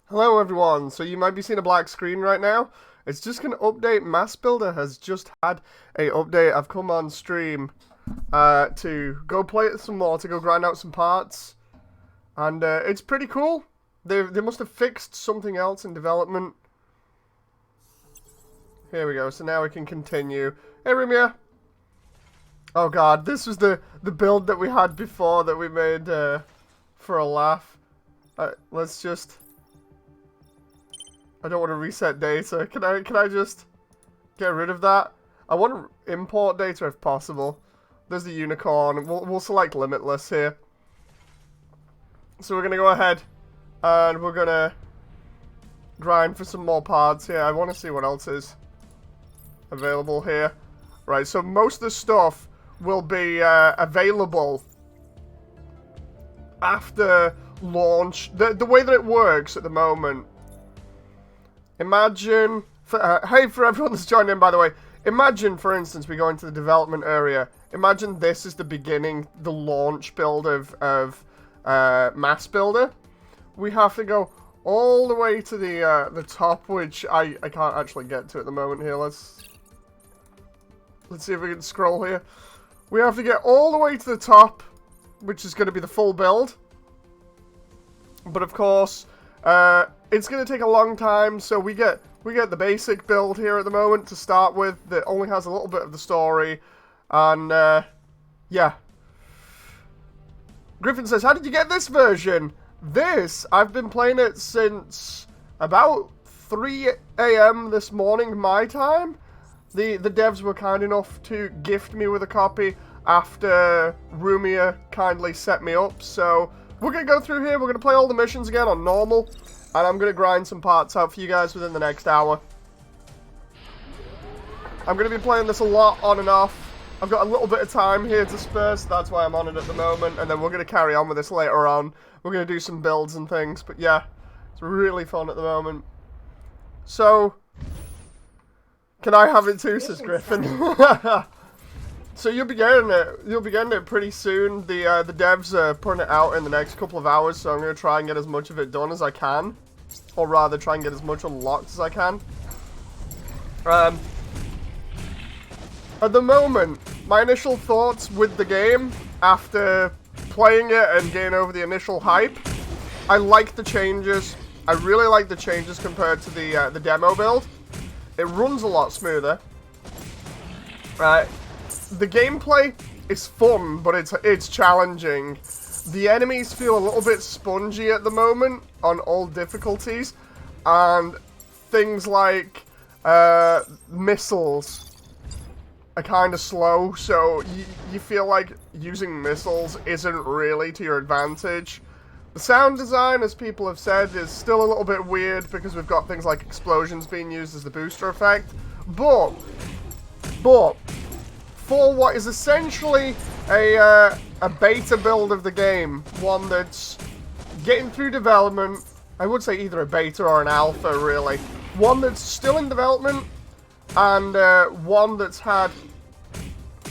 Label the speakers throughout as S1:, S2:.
S1: Hello everyone, so you might be seeing a black screen right now. It's just going to update. M.A.S.S Builder has just had a update. I've come on stream to go play it some more, to go grind out some parts. And it's pretty cool. They must have fixed something else in development. Here we go, so now we can continue. Hey Rumia! Oh god, this was the build that we had before that we made for a laugh. Let's just... I don't want to reset data. Can I just get rid of that? I want to import data if possible. There's the unicorn. We'll select limitless here. So we're gonna go ahead and we're gonna grind for some more parts here. I want to see what else is available here. Right. So most of the stuff will be available after launch. The way that it works at the moment. Imagine, hey, for everyone that's joined in, by the way, imagine, for instance, we go into the development area. Imagine this is the beginning, the launch build of M.A.S.S Builder. We have to go all the way to the top, which I can't actually get to at the moment here. Let's see if we can scroll here. We have to get all the way to the top, which is going to be the full build. But of course, it's going to take a long time, so we get the basic build here at the moment to start with that only has a little bit of the story, and yeah. Griffin says, how did you get this version? I've been playing it since about 3 AM this morning, my time. The devs were kind enough to gift me with a copy after Rumia kindly set me up, so we're going to go through here, we're going to play all the missions again on normal. And I'm going to grind some parts out for you guys within the next hour. I'm going to be playing this a lot on and off. I've got a little bit of time here to spare, so that's why I'm on it at the moment. And then we're going to carry on with this later on. We're going to do some builds and things. But yeah, it's really fun at the moment. So, can I have it too, says Griffin. So you'll be getting it pretty soon. The devs are putting it out in the next couple of hours, so I'm going to try and get as much of it done as I can. Or rather, try and get as much unlocked as I can. At the moment, my initial thoughts with the game, after playing it and getting over the initial hype, I like the changes. I really like the changes compared to the demo build. It runs a lot smoother. The gameplay is fun, but it's challenging. The enemies feel a little bit spongy at the moment on all difficulties, and things like missiles are kind of slow, so you feel like using missiles isn't really to your advantage. The sound design, as people have said, is still a little bit weird because we've got things like explosions being used as the booster effect, but for what is essentially a beta build of the game, one that's getting through development, I would say either a beta or an alpha, really. One that's still in development, and one that's had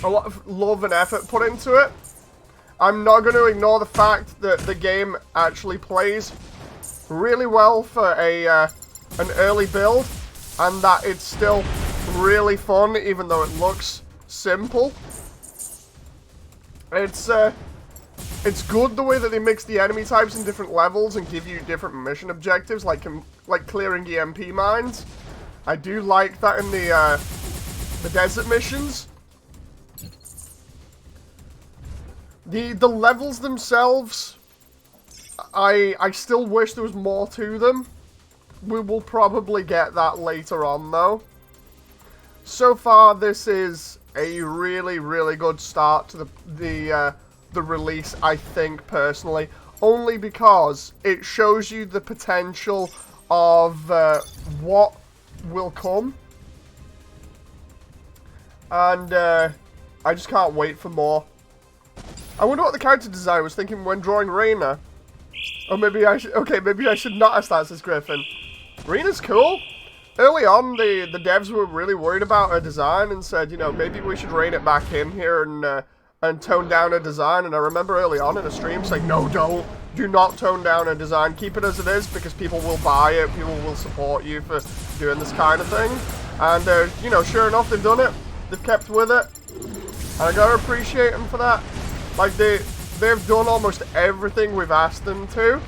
S1: a lot of love and effort put into it. I'm not going to ignore the fact that the game actually plays really well for an early build, and that it's still really fun, even though it looks simple. It's good the way that they mix the enemy types in different levels and give you different mission objectives, like clearing EMP mines. I do like that in the desert missions. The levels themselves, I still wish there was more to them. We will probably get that later on, though. So far, this is a really, really good start to the release, I think, personally. Only because it shows you the potential of what will come. And I just can't wait for more. I wonder what the character designer was thinking when drawing Reina. Or maybe I should... Okay, maybe I should not ask that, says Griffin. Reina's cool. Early on, the devs were really worried about her design and said, you know, maybe we should rein it back in here and tone down her design. And I remember early on in a stream saying, no, don't. Do not tone down a design. Keep it as it is, because people will buy it. People will support you for doing this kind of thing. And, you know, sure enough, they've done it. They've kept with it. And I gotta appreciate them for that. Like, they've done almost everything we've asked them to.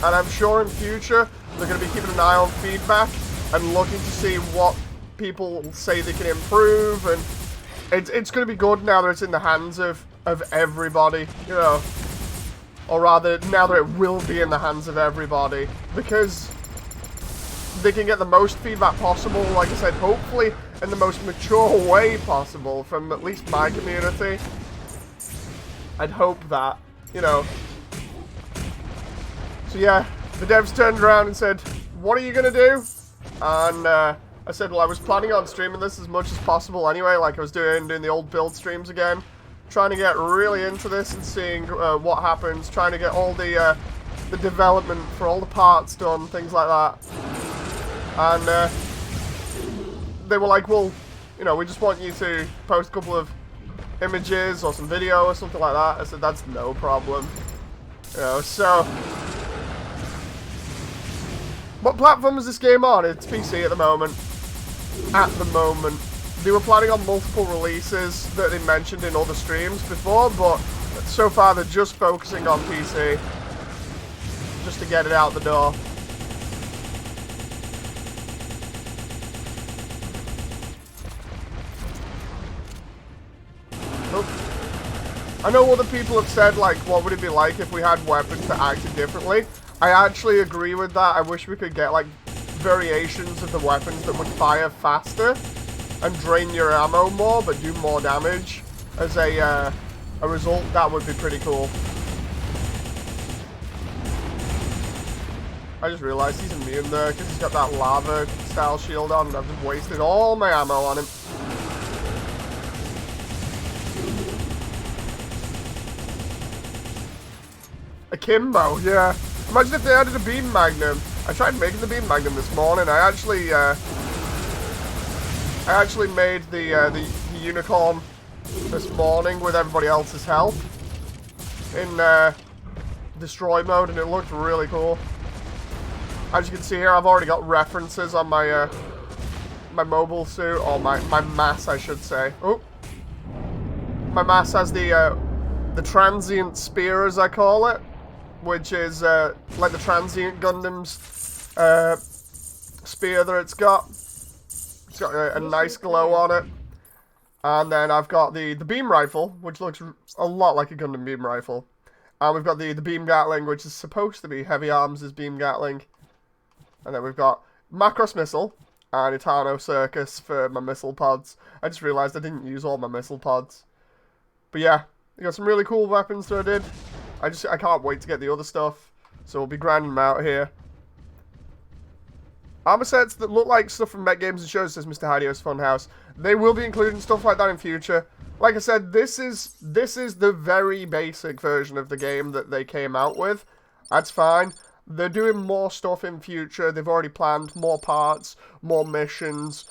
S1: And I'm sure in future, they're going to be keeping an eye on feedback and looking to see what people say they can improve. And it's going to be good now that it's in the hands of everybody, you know. Or rather, now that it will be in the hands of everybody. Because they can get the most feedback possible, like I said, hopefully in the most mature way possible from at least my community. I'd hope that, you know. So yeah, the devs turned around and said, what are you going to do? And I said, well, I was planning on streaming this as much as possible anyway, like I was doing the old build streams again. Trying to get really into this and seeing what happens. Trying to get all the development for all the parts done, things like that. And they were like, well, you know, we just want you to post a couple of images or some video or something like that. I said, that's no problem. You know, so what platform is this game on? It's PC at the moment. At the moment. They were planning on multiple releases that they mentioned in other streams before, but so far they're just focusing on PC. Just to get it out the door. I know other people have said, like, what would it be like if we had weapons that acted differently? I actually agree with that. I wish we could get, like, variations of the weapons that would fire faster and drain your ammo more, but do more damage as a result. That would be pretty cool. I just realized he's immune there because he's got that lava-style shield on, and I've just wasted all my ammo on him. Akimbo, yeah. Imagine if they added a beam magnum. I tried making the beam magnum this morning. I actually made the unicorn this morning with everybody else's help in destroy mode, and it looked really cool. As you can see here, I've already got references on my my mobile suit, or my M.A.S.S, I should say. Oh, my M.A.S.S has the transient spear, as I call it, which is like the transient Gundam's spear that it's got. It's got a nice glow on it. And then I've got the beam rifle, which looks a lot like a Gundam beam rifle. And we've got the beam Gatling, which is supposed to be Heavy Arms' beam Gatling. And then we've got Macross Missile and Etano Circus for my missile pods. I just realised I didn't use all my missile pods. But yeah, we got some really cool weapons that I did. I can't wait to get the other stuff. So we'll be grinding them out here. Armor sets that look like stuff from Met Games and Shows, says Mr. Hidio's Funhouse. They will be including stuff like that in future. Like I said, this is the very basic version of the game that they came out with. That's fine. They're doing more stuff in future. They've already planned more parts, more missions.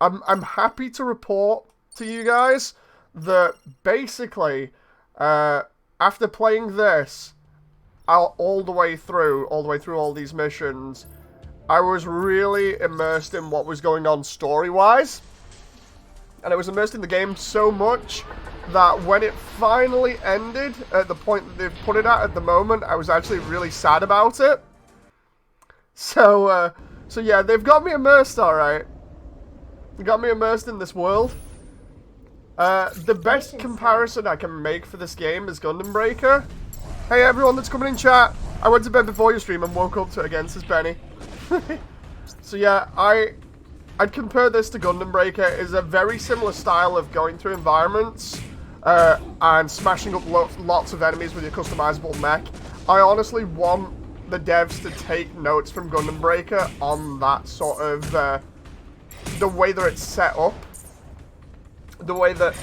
S1: I'm happy to report to you guys that basically, after playing this all the way through all these missions, I was really immersed in what was going on story-wise. And I was immersed in the game so much that when it finally ended, at the point that they've put it at the moment, I was actually really sad about it. So yeah, they've got me immersed, alright. They got me immersed in this world. The best comparison I can make for this game is Gundam Breaker. Hey everyone that's coming in chat, I went to bed before your stream and woke up to it again, says Benny. So yeah, I'd compare this to Gundam Breaker. It's a very similar style of going through environments and smashing up lots of enemies with your customizable mech. I honestly want the devs to take notes from Gundam Breaker on that sort of the way that it's set up, the way that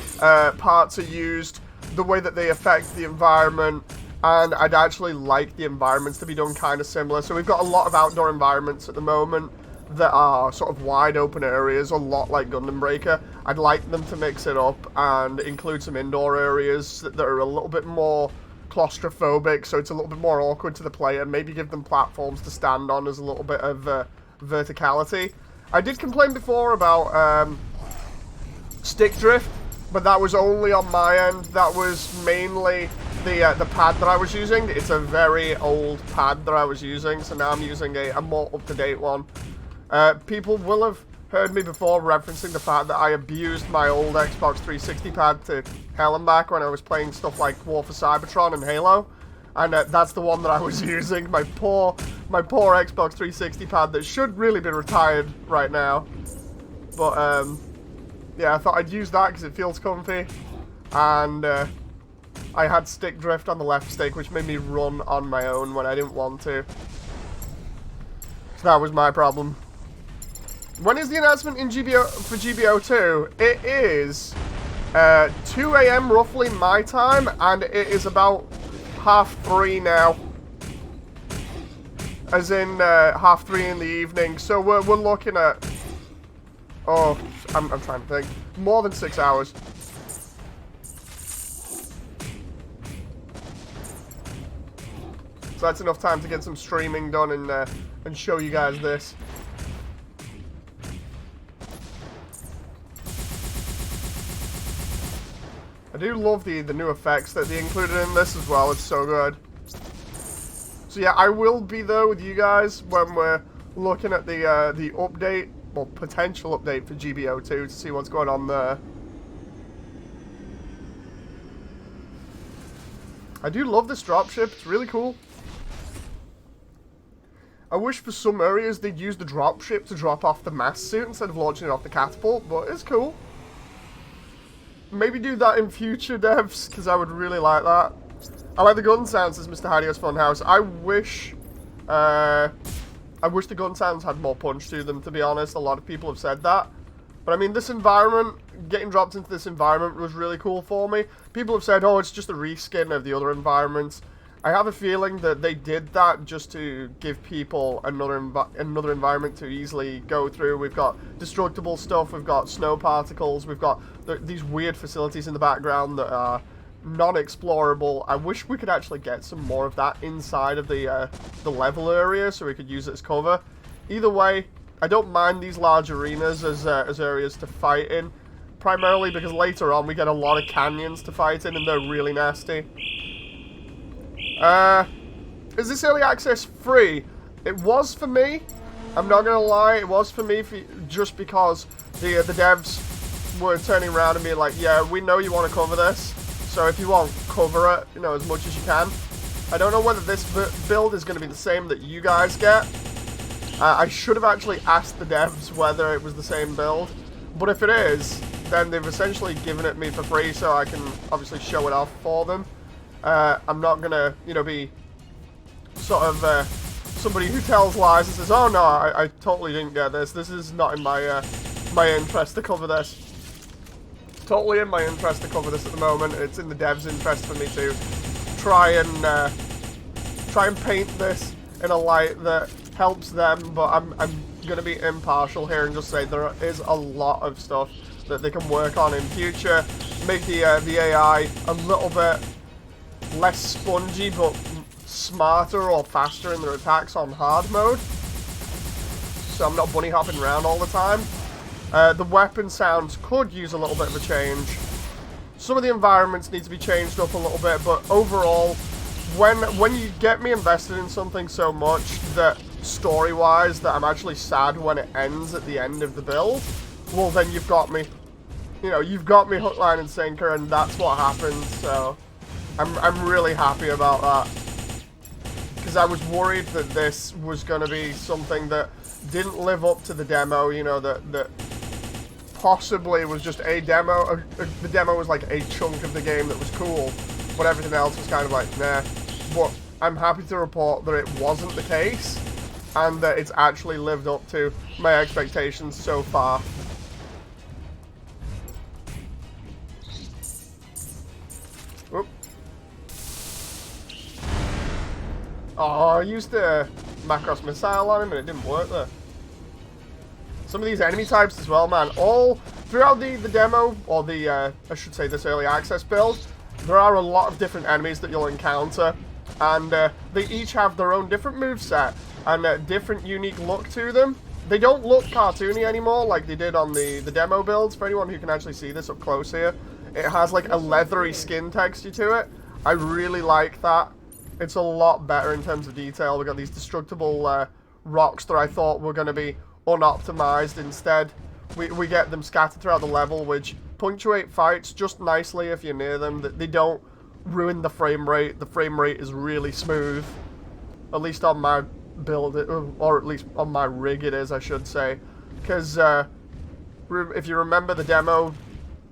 S1: parts are used, the way that they affect the environment. And I'd actually like the environments to be done kind of similar. So we've got a lot of outdoor environments at the moment that are sort of wide open areas, a lot like Gundam Breaker. I'd like them to mix it up and include some indoor areas that are a little bit more claustrophobic, so it's a little bit more awkward to the player. Maybe give them platforms to stand on as a little bit of verticality. I did complain before about stick drift, but that was only on my end. That was mainly the pad that I was using. It's a very old pad that I was using, so now I'm using a more up-to-date one. People will have heard me before referencing the fact that I abused my old Xbox 360 pad to hell and back when I was playing stuff like War for Cybertron and Halo, and that's the one that I was using. My poor Xbox 360 pad that should really be retired right now, but yeah, I thought I'd use that because it feels comfy, and I had stick drift on the left stick, which made me run on my own when I didn't want to. So that was my problem. When is the announcement in for GBO2? It is 2 AM roughly my time, and it is about 3:30 now. As in 3:30 in the evening. So we're looking at, oh, I'm trying to think, more than 6 hours. So that's enough time to get some streaming done and show you guys this. I do love the new effects that they included in this as well. It's so good. So yeah, I will be there with you guys when we're looking at the update, well, potential update for GBO2 to see what's going on there. I do love this dropship. It's really cool. I wish for some areas they'd use the dropship to drop off the M.A.S.S suit instead of launching it off the catapult, but it's cool. Maybe do that in future devs, because I would really like that. I like the gun sounds, says Mr. Hidio's Funhouse. I wish the gun sounds had more punch to them, to be honest. A lot of people have said that. But I mean, this environment, getting dropped into this environment was really cool for me. People have said, oh, it's just a reskin of the other environments. I have a feeling that they did that just to give people another environment to easily go through. We've got destructible stuff, we've got snow particles, we've got these weird facilities in the background that are non-explorable. I wish we could actually get some more of that inside of the level area so we could use it as cover. Either way, I don't mind these large arenas as areas to fight in, primarily because later on we get a lot of canyons to fight in and they're really nasty. Is this early access free? It was for me. I'm not gonna lie, it was for me just because the devs were turning around and being like, yeah, we know you want to cover this, so if you want, cover it, you know, as much as you can. I don't know whether this build is going to be the same that you guys get. I should have actually asked the devs whether it was the same build, but if it is, then they've essentially given it me for free, so I can obviously show it off for them. I'm not gonna, you know, be sort of somebody who tells lies and says, "Oh no, I totally didn't get this. This is not in my my interest to cover this." It's totally in my interest to cover this at the moment. It's in the devs' interest for me to try and paint this in a light that helps them. But I'm gonna be impartial here and just say there is a lot of stuff that they can work on in future. Make the AI a little bit less spongy but smarter or faster in their attacks on hard mode, so I'm not bunny hopping around all the time. The weapon sounds could use a little bit of a change. Some of the environments need to be changed up a little bit, but overall, when you get me invested in something so much that story-wise that I'm actually sad when it ends at the end of the build, well then you've got me. You know, you've got me hook, line, and sinker, and that's what happened, so I'm really happy about that, because I was worried that this was going to be something that didn't live up to the demo, you know, that possibly was just a demo. The demo was like a chunk of the game that was cool, but everything else was kind of like, nah. But I'm happy to report that it wasn't the case, and that it's actually lived up to my expectations so far. Oop. Oh, I used the Macross missile on him and it didn't work there. Some of these enemy types as well, man. All throughout the demo, or the, I should say this early access build, there are a lot of different enemies that you'll encounter, and they each have their own different moveset and a different unique look to them. They don't look cartoony anymore like they did on the demo builds. For anyone who can actually see this up close here, it has like a leathery skin texture to it. I really like that. It's a lot better in terms of detail. We've got these destructible rocks that I thought were going to be unoptimized. Instead, we get them scattered throughout the level, which punctuate fights just nicely if you're near them. They don't ruin the frame rate. The frame rate is really smooth, at least on my build, or at least on my rig it is, I should say. Because if you remember the demo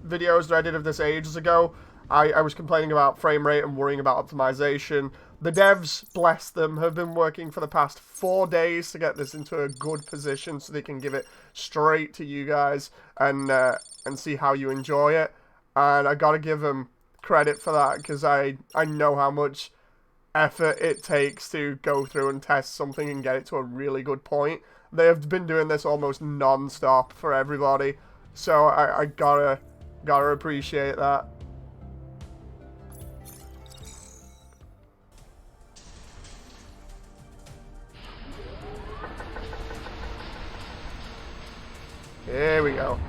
S1: videos that I did of this ages ago, I was complaining about frame rate and worrying about optimization. The devs, bless them, have been working for the past 4 days to get this into a good position so they can give it straight to you guys and see how you enjoy it. And I gotta give them credit for that, because I know how much effort it takes to go through and test something and get it to a really good point. They have been doing this almost non-stop for everybody, so I gotta appreciate that. Here we go.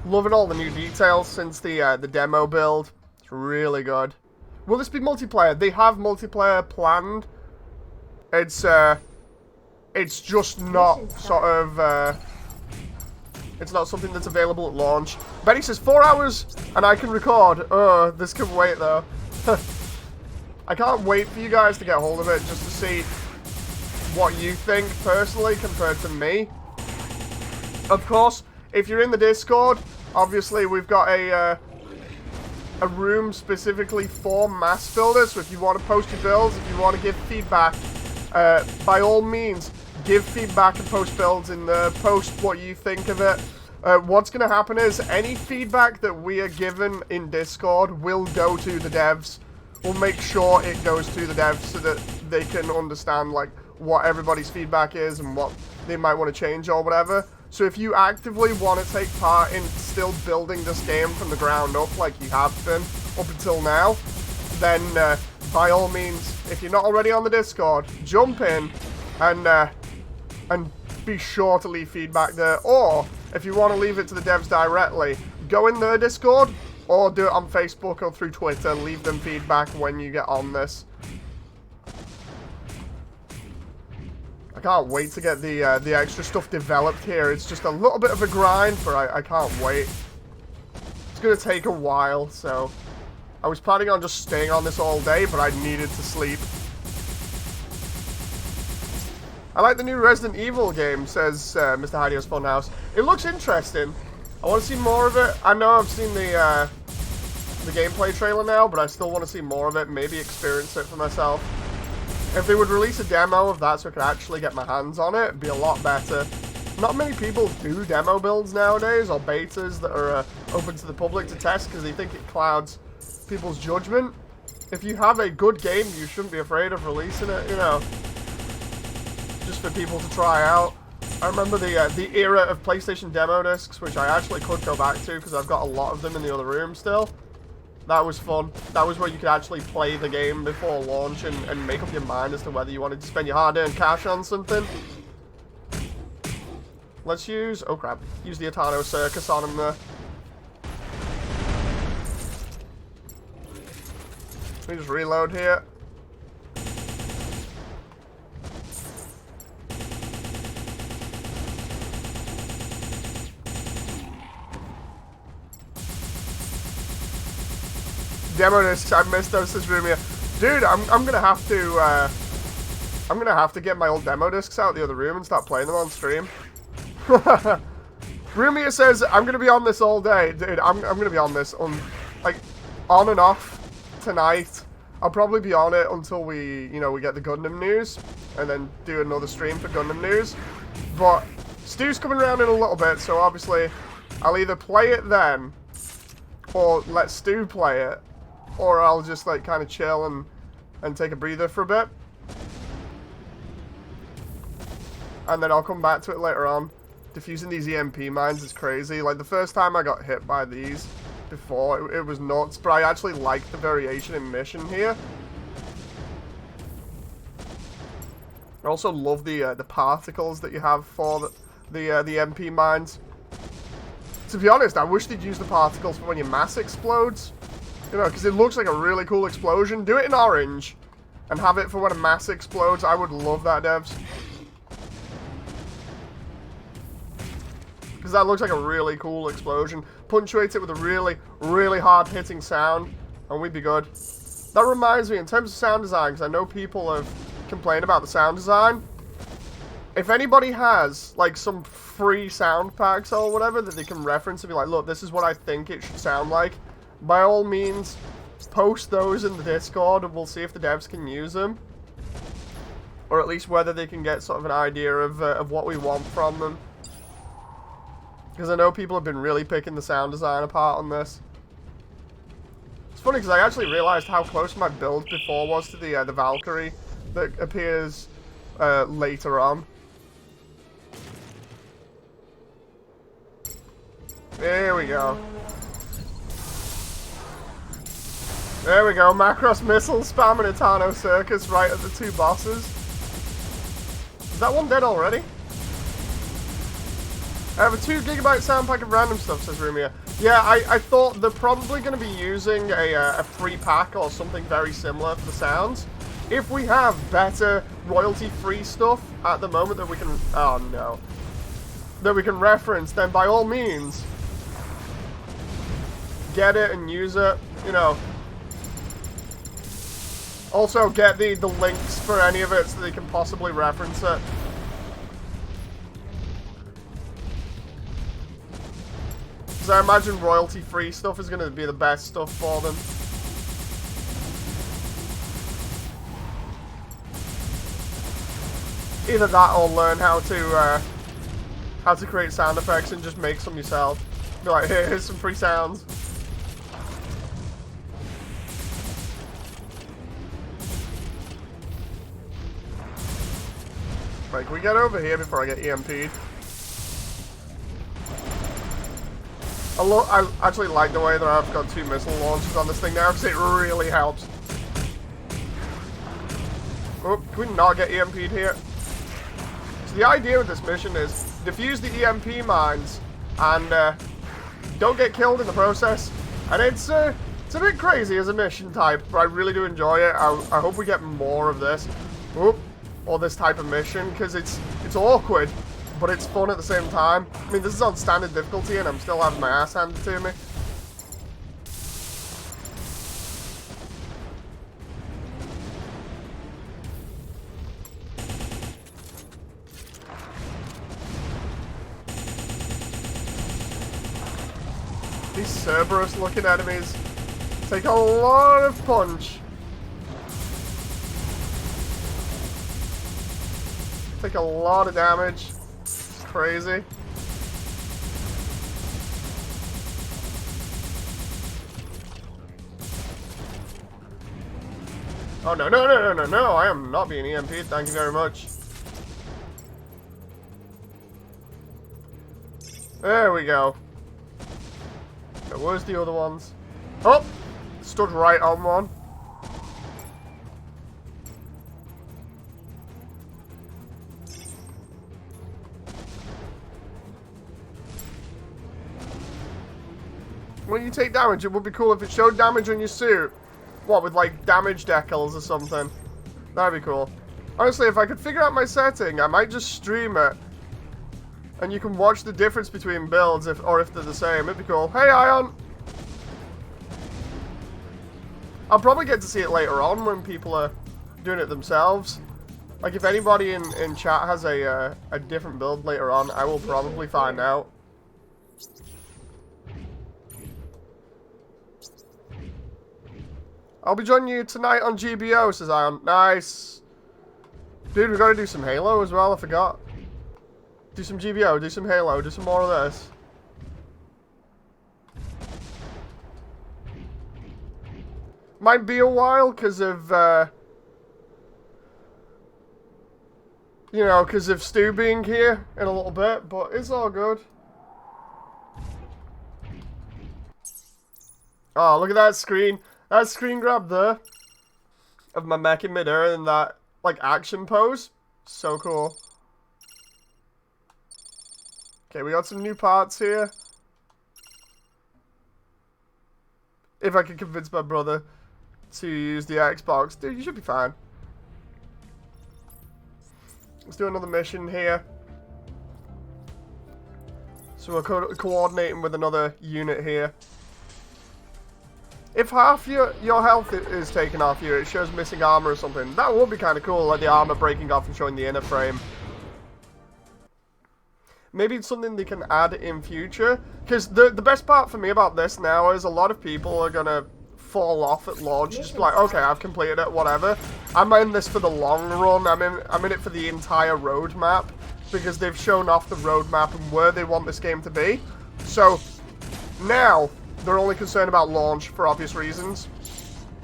S1: Loving all the new details since the demo build. It's really good. Will this be multiplayer? They have multiplayer planned. It's just not sort of it's not something that's available at launch. Betty says 4 hours and I can record. Oh, this can wait though. I can't wait for you guys to get hold of it just to see what you think personally compared to me. Of course, if you're in the Discord, obviously we've got a room specifically for M.A.S.S builders, so if you want to post your builds, if you want to give feedback, by all means, give feedback and post builds in there, post what you think of it. What's going to happen is, any feedback that we are given in Discord will go to the devs. We'll make sure it goes to the devs so that they can understand, like, what everybody's feedback is and what they might want to change or whatever. So if you actively want to take part in still building this game from the ground up like you have been up until now, then by all means, if you're not already on the Discord, jump in and be sure to leave feedback there. Or if you want to leave it to the devs directly, go in their Discord or do it on Facebook or through Twitter. Leave them feedback when you get on this. I can't wait to get the extra stuff developed here. It's just a little bit of a grind, but I can't wait. It's going to take a while, so I was planning on just staying on this all day, but I needed to sleep. I like the new Resident Evil game, says Mr. Hidio's Funhouse. It looks interesting. I want to see more of it. I know I've seen the gameplay trailer now, but I still want to see more of it, maybe experience it for myself. If they would release a demo of that so I could actually get my hands on it, it'd be a lot better. Not many people do demo builds nowadays, or betas that are open to the public to test, because they think it clouds people's judgment. If you have a good game, you shouldn't be afraid of releasing it, you know, just for people to try out. I remember the era of PlayStation demo discs, which I actually could go back to, because I've got a lot of them in the other room still. That was fun. That was where you could actually play the game before launch and make up your mind as to whether you wanted to spend your hard-earned cash on something. Let's use... oh crap. Use the Atano Circus on him there. Let me just reload here. Demo discs, I missed those, says Rumia. Dude, I'm gonna have to get my old demo discs out the other room and start playing them on stream. Rumia says I'm gonna be on this all day. Dude, I'm gonna be on this on and off tonight. I'll probably be on it until we get the Gundam news, and then do another stream for Gundam news. But Stu's coming around in a little bit, so obviously I'll either play it then, or let Stu play it, or I'll just like kind of chill and take a breather for a bit. And then I'll come back to it later on. Diffusing these EMP mines is crazy. Like the first time I got hit by these before, it was nuts, but I actually like the variation in mission here. I also love the particles that you have for the MP mines. To be honest, I wish they'd use the particles for when your mass explodes. You know, because it looks like a really cool explosion. Do it in orange, and have it for when a mass explodes. I would love that, devs. Because that looks like a really cool explosion. Punctuate it with a really, really hard-hitting sound, and we'd be good. That reminds me, in terms of sound design, because I know people have complained about the sound design. If anybody has, like, some free sound packs or whatever that they can reference and be like, look, this is what I think it should sound like, by all means, post those in the Discord and we'll see if the devs can use them. Or at least whether they can get sort of an idea of what we want from them. Because I know people have been really picking the sound design apart on this. It's funny because I actually realized how close my build before was to the Valkyrie that appears later on. There we go. There we go. Macross missile spamming a Tano Circus right at the two bosses. Is that one dead already? I have a 2 GB sound pack of random stuff, says Rumia. Yeah, I thought they're probably going to be using a free pack or something very similar for the sounds. If we have better royalty-free stuff at the moment that we can... Oh, no. That we can reference, then by all means, get it and use it, you know. Also, get the links for any of it so they can possibly reference it. Because I imagine royalty-free stuff is going to be the best stuff for them. Either that or learn how to create sound effects and just make some yourself. Be like, here's some free sounds. Right, can we get over here before I get EMP'd? I actually like the way that I've got 2 missile launchers on this thing now, because it really helps. Oh, can we not get EMP'd here? So the idea of this mission is defuse the EMP mines and don't get killed in the process. And it's a bit crazy as a mission type, but I really do enjoy it. I hope we get more of this. Oh, or this type of mission, because it's awkward, but it's fun at the same time. I mean, this is on standard difficulty, and I'm still having my ass handed to me. These Cerberus-looking enemies take a lot of punch. Take a lot of damage. It's crazy. Oh, no, no, no, no, no, no. I am not being EMP'd. Thank you very much. There we go. Now, where's the other ones? Oh! Stood right on one. When you take damage, it would be cool if it showed damage on your suit. What, with like damage decals or something? That'd be cool. Honestly, if I could figure out my setting, I might just stream it. And you can watch the difference between builds, or if they're the same. It'd be cool. Hey, Ion! I'll probably get to see it later on when people are doing it themselves. Like, if anybody in chat has a different build later on, I will probably find out. I'll be joining you tonight on GBO, says Ion. Nice. Dude, we gotta do some Halo as well, I forgot. Do some GBO, do some Halo, do some more of this. Might be a while because of, you know, because of Stu being here in a little bit, but it's all good. Oh, look at that screen. That screen grab there of my mech in midair in that, like, action pose. So cool. Okay, we got some new parts here. If I can convince my brother to use the Xbox. Dude, you should be fine. Let's do another mission here. So we're coordinating with another unit here. If half your health is taken off you, it shows missing armor or something. That would be kind of cool, like the armor breaking off and showing the inner frame. Maybe it's something they can add in future. Because the best part for me about this now is a lot of people are going to fall off at launch. Just be like, okay, I've completed it, whatever. I'm in this for the long run. I'm in it for the entire roadmap. Because they've shown off the roadmap and where they want this game to be. So, now, they're only concerned about launch for obvious reasons.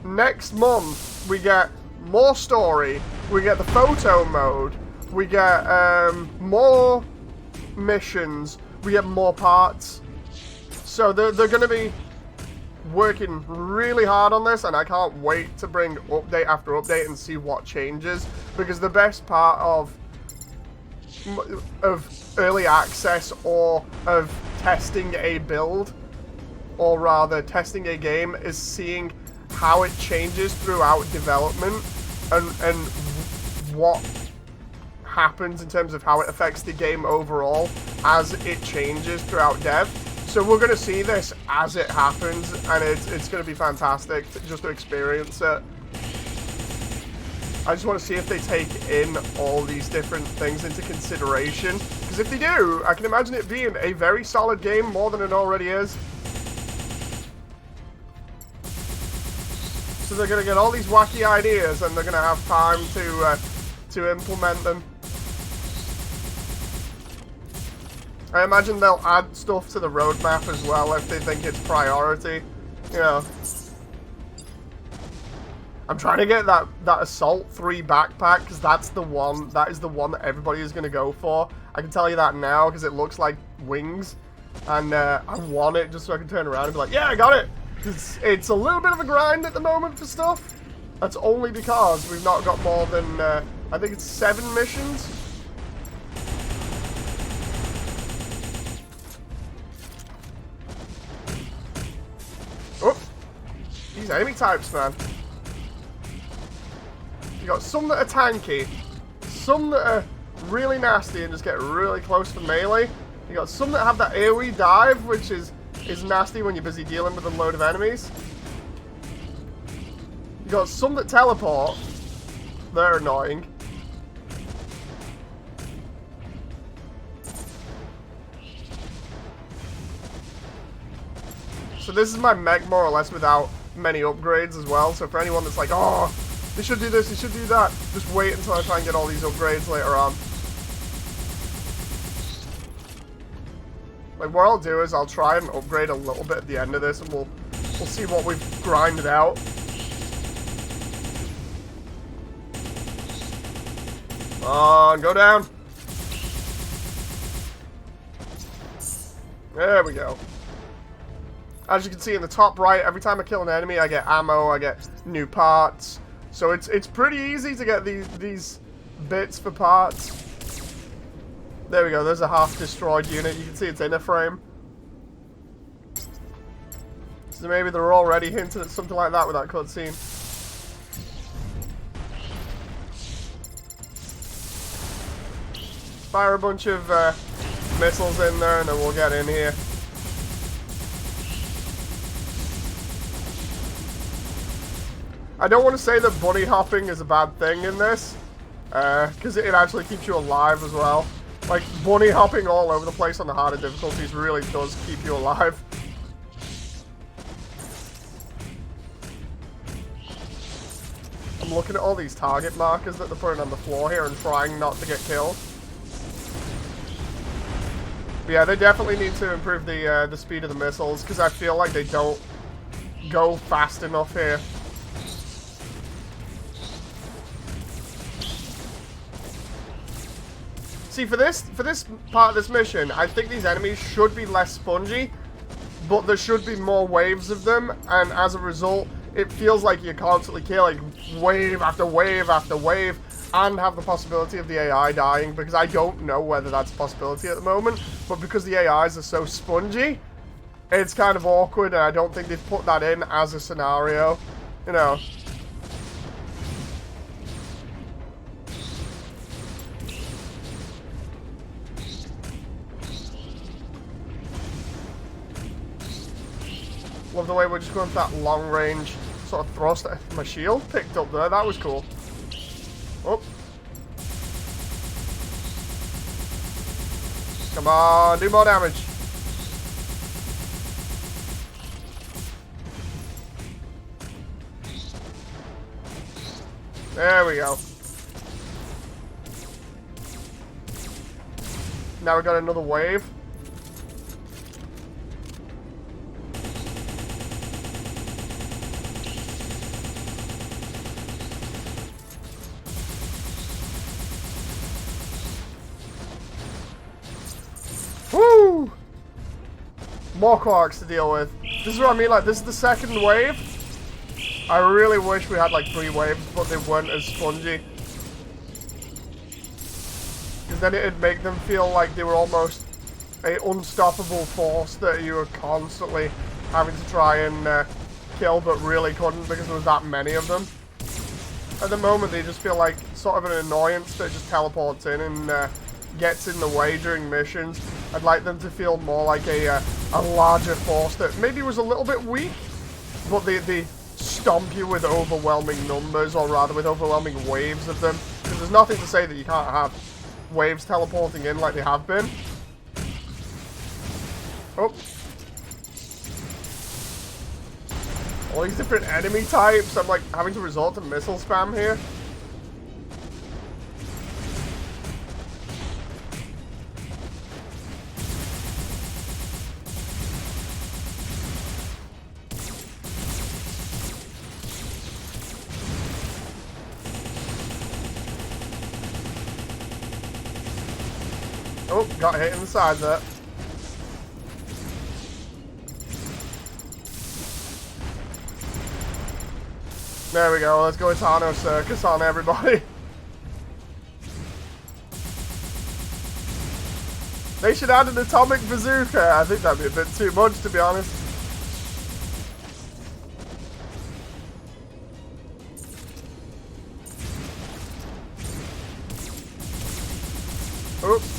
S1: Next month, we get more story. We get the photo mode. We get more missions. We get more parts. So they're going to be working really hard on this, and I can't wait to bring update after update and see what changes. Because the best part of early access or of testing a build, or rather testing a game, is seeing how it changes throughout development and what happens in terms of how it affects the game overall as it changes throughout dev. So we're going to see this as it happens, and it's going to be fantastic just to experience it. I just want to see if they take in all these different things into consideration, because if they do, I can imagine it being a very solid game, more than it already is. So they're going to get all these wacky ideas, and they're going to have time to implement them. I imagine they'll add stuff to the roadmap as well if they think it's priority. You know. I'm trying to get that Assault 3 backpack, because that's the one. That is the one that everybody is going to go for. I can tell you that now, because it looks like wings. And I want it just so I can turn around and be like, yeah, I got it! It's a little bit of a grind at the moment for stuff. That's only because we've not got more than, I think it's 7 missions. Oh! These enemy types, man. You got some that are tanky, some that are really nasty and just get really close to melee. You got some that have that AoE dive, which is nasty when you're busy dealing with a load of enemies. You got some that teleport. They're annoying. So this is my mech more or less without many upgrades as well. So for anyone that's like, oh, they should do this, they should do that, just wait until I try and get all these upgrades later on. Like, what I'll do is I'll try and upgrade a little bit at the end of this, and we'll see what we've grinded out. On, go down. There we go. As you can see in the top right, every time I kill an enemy, I get ammo, I get new parts. So it's pretty easy to get these bits for parts. There we go, there's a half-destroyed unit. You can see its inner frame. So maybe they're already hinting at something like that with that cutscene. Fire a bunch of missiles in there, and then we'll get in here. I don't want to say that bunny hopping is a bad thing in this, because it actually keeps you alive as well. Like, bunny hopping all over the place on the harder difficulties really does keep you alive. I'm looking at all these target markers that they're putting on the floor here and trying not to get killed. But yeah, they definitely need to improve the speed of the missiles, because I feel like they don't go fast enough here. See, for this part of this mission, I think these enemies should be less spongy, but there should be more waves of them, and as a result, it feels like you're constantly killing wave after wave after wave, and have the possibility of the AI dying, because I don't know whether that's a possibility at the moment, but because the AIs are so spongy, it's kind of awkward, and I don't think they've put that in as a scenario, you know. Love the way we're just going for that long range sort of thrust. My shield picked up there, that was cool. Oh. Come on, do more damage. There we go. Now we got another wave. Woo! More quarks to deal with. This is what I mean, like, this is the second wave. I really wish we had, like, 3 waves, but they weren't as spongy. Because then it'd make them feel like they were almost an unstoppable force that you were constantly having to try and kill, but really couldn't because there was that many of them. At the moment, they just feel like sort of an annoyance that just teleports in and gets in the way during missions. I'd like them to feel more like a larger force that maybe was a little bit weak, but they stomp you with overwhelming numbers, or rather with overwhelming waves of them. Because there's nothing to say that you can't have waves teleporting in like they have been. Oh. All these different enemy types. I'm like having to resort to missile spam here. Oh, got hit in the side there. There we go, let's go Itano Circus on everybody. They should add an atomic bazooka. I think that'd be a bit too much, to be honest. Oops.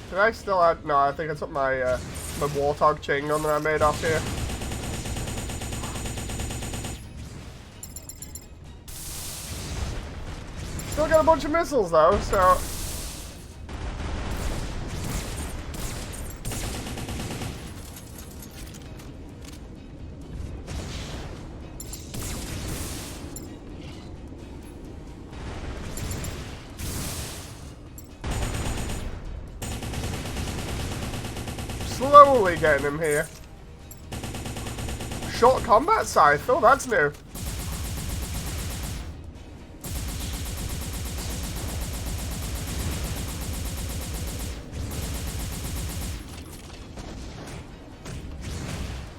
S1: Did I still add? No, I think I took my my Warthog chain gun that I made off here. Still got a bunch of missiles though, so. Slowly getting him here. Short combat scythe, oh that's new.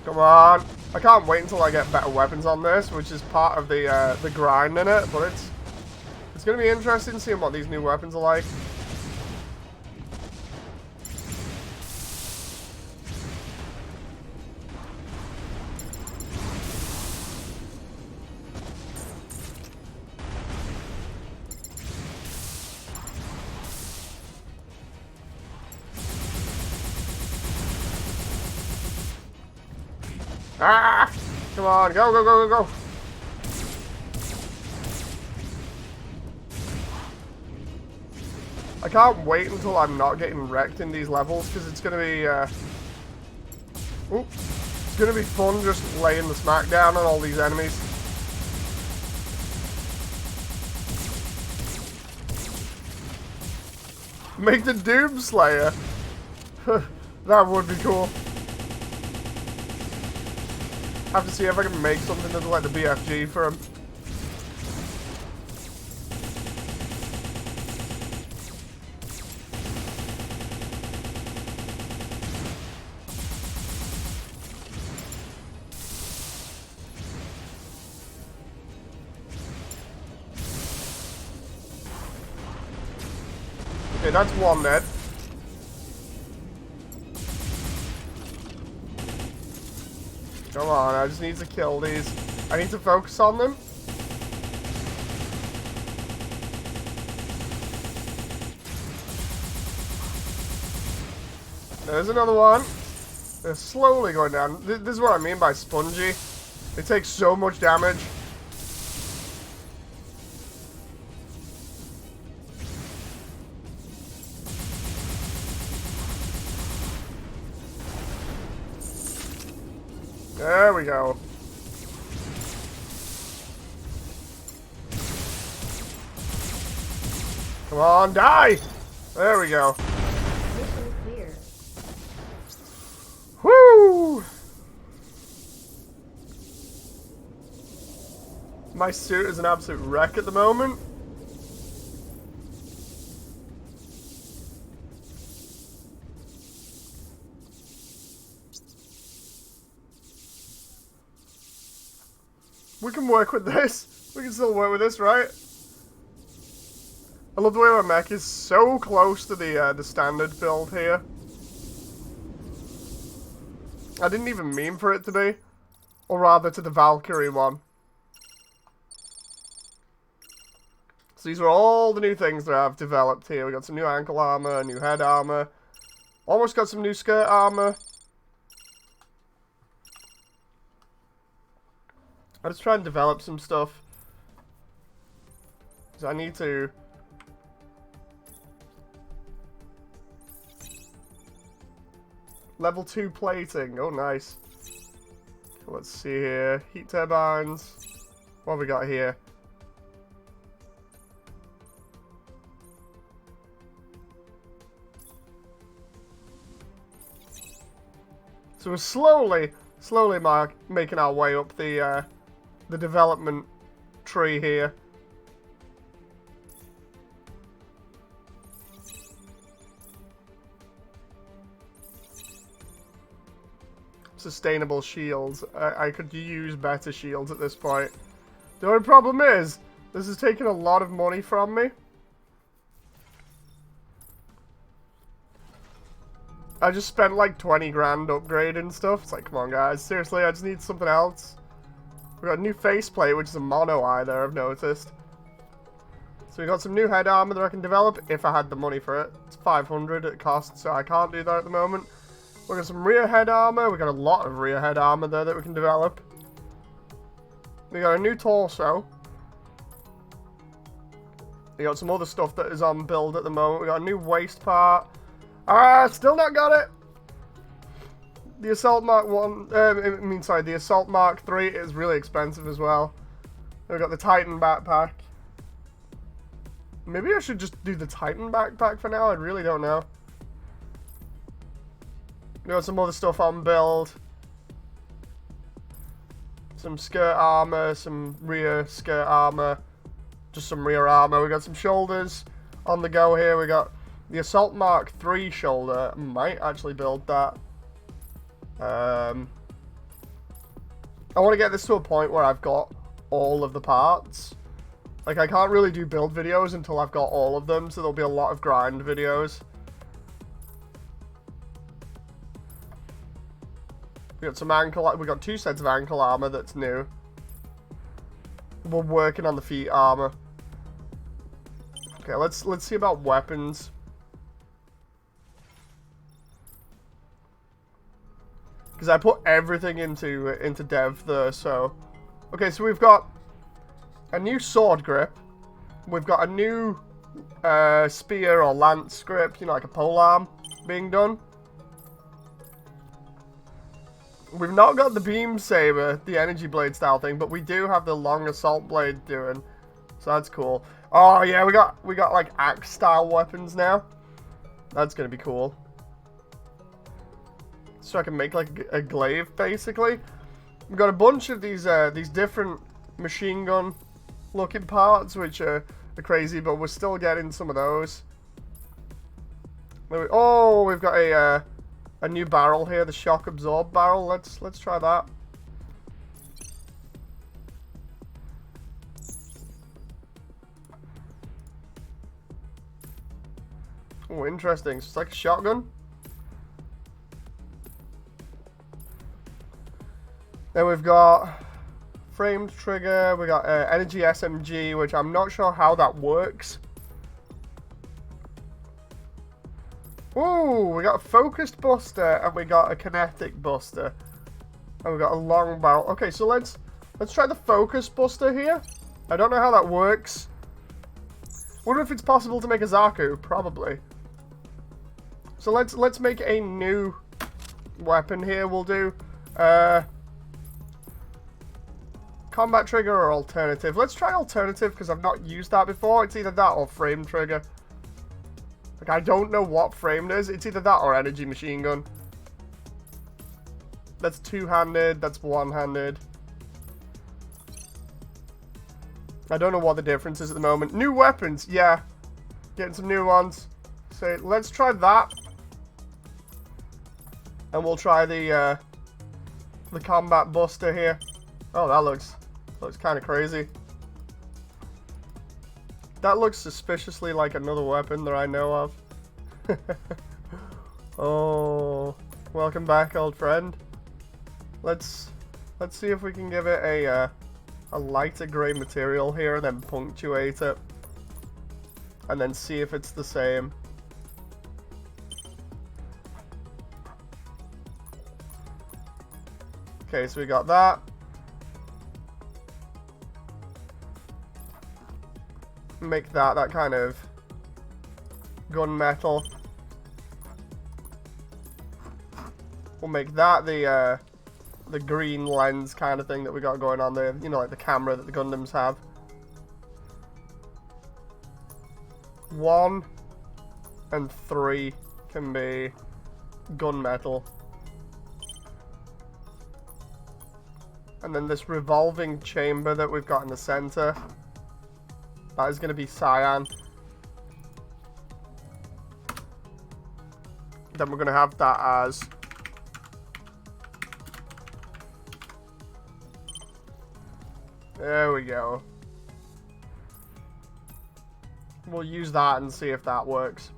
S1: Come on. I can't wait until I get better weapons on this, which is part of the grind in it, but it's gonna be interesting seeing what these new weapons are like. Ah! Come on, go, go, go, go, go! I can't wait until I'm not getting wrecked in these levels, because it's gonna be, it's gonna be fun just laying the smack down on all these enemies. Make the Doom Slayer! That would be cool. Have to see if I can make something to like the BFG for him. Okay, that's one dead. Come on, I just need to kill these. I need to focus on them. There's another one. They're slowly going down. This is what I mean by spongy. They take so much damage. There we go. Come on, die! There we go.
S2: Mission clear.
S1: Woo! My suit is an absolute wreck at the moment. We can work with this. We can still work with this, right? I love the way my mech is so close to the standard build here. I didn't even mean for it to be. Or rather, to the Valkyrie one. So these are all the new things that I've developed here. We got some new ankle armor, new head armor. Almost got some new skirt armor. I just try and develop some stuff. So I need to... Level 2 plating. Oh, nice. Let's see here. Heat turbines. What have we got here? So we're slowly making our way up the development tree here. Sustainable shields. I could use better shields at this point. The only problem is, this is taking a lot of money from me. I just spent like 20 grand upgrading stuff. It's like, come on guys, seriously, I just need something else. We got a new faceplate, which is a mono eye there, I've noticed. So we got some new head armor that I can develop if I had the money for it. It's 500 it costs, so I can't do that at the moment. We got some rear head armor. We got a lot of rear head armor there that we can develop. We got a new torso. We got some other stuff that is on build at the moment. We got a new waist part. Still not got it. The Assault Mark 1, the Assault Mark 3 is really expensive as well. We got the Titan backpack. Maybe I should just do the Titan backpack for now. I really don't know. We got some other stuff on build. Some skirt armor, some rear skirt armor. Just some rear armor. We got some shoulders on the go here. We got the Assault Mark 3 shoulder. I might actually build that. I want to get this to a point where I've got all of the parts. Like, I can't really do build videos until I've got all of them, so there'll be a lot of grind videos. We got some ankle. We got 2 sets of ankle armor that's new. We're working on the feet armor. Okay, let's see about weapons. Because I put everything into dev there. So, okay, so we've got a new sword grip. We've got a new spear or lance grip. You know, like a polearm being done. We've not got the beam saber, the energy blade style thing, but we do have the long assault blade doing, so that's cool. Oh yeah, we got like axe style weapons now. That's gonna be cool. So I can make like a glaive basically. We've got a bunch of these different machine gun looking parts, which are crazy, but we're still getting some of those. Oh, we've got a new barrel here, the shock absorb barrel. Let's try that. Oh, interesting. So it's like a shotgun. Then we've got framed trigger. We got energy SMG, which I'm not sure how that works. Ooh, we got a focused buster and we got a kinetic buster. And we got a long barrel. Okay, so let's try the focus buster here. I don't know how that works. Wonder if it's possible to make a Zaku. Probably. So let's make a new weapon here. We'll do combat trigger or alternative. Let's try alternative because I've not used that before. It's either that or frame trigger. Like, I don't know what frame it is. It's either that or energy machine gun. That's two-handed. That's one-handed. I don't know what the difference is at the moment. New weapons. Yeah. Getting some new ones. So let's try that. And we'll try the combat buster here. Oh, that looks kind of crazy. That looks suspiciously like another weapon that I know of. Oh, welcome back, old friend. Let's see if we can give it a lighter grey material here, and then punctuate it, and then see if it's the same. Okay, so we got that. Make that kind of gunmetal. We'll make that the green lens kind of thing that we got going on there. You know, like the camera that the Gundams have. 1 and 3 can be gunmetal. And then this revolving chamber that we've got in the center, that is going to be cyan. Then we're going to have that as there we go. We'll use that and see if that works.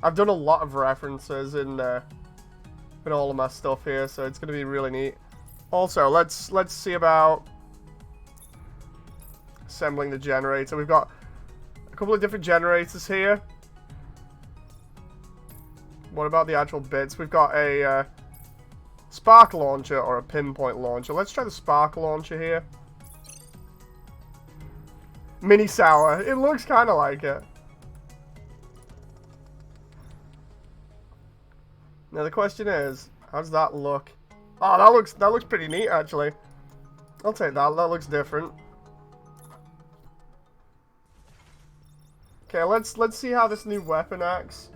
S1: I've done a lot of references in all of my stuff here, so it's going to be really neat. Also, let's see about assembling the generator. We've got a couple of different generators here. What about the actual bits? We've got a spark launcher or a pinpoint launcher. Let's try the spark launcher here. Mini sour. It looks kind of like it. Now the question is, how does that look? Oh, that looks pretty neat actually. I'll take that. That looks different. Okay, let's see how this new weapon acts.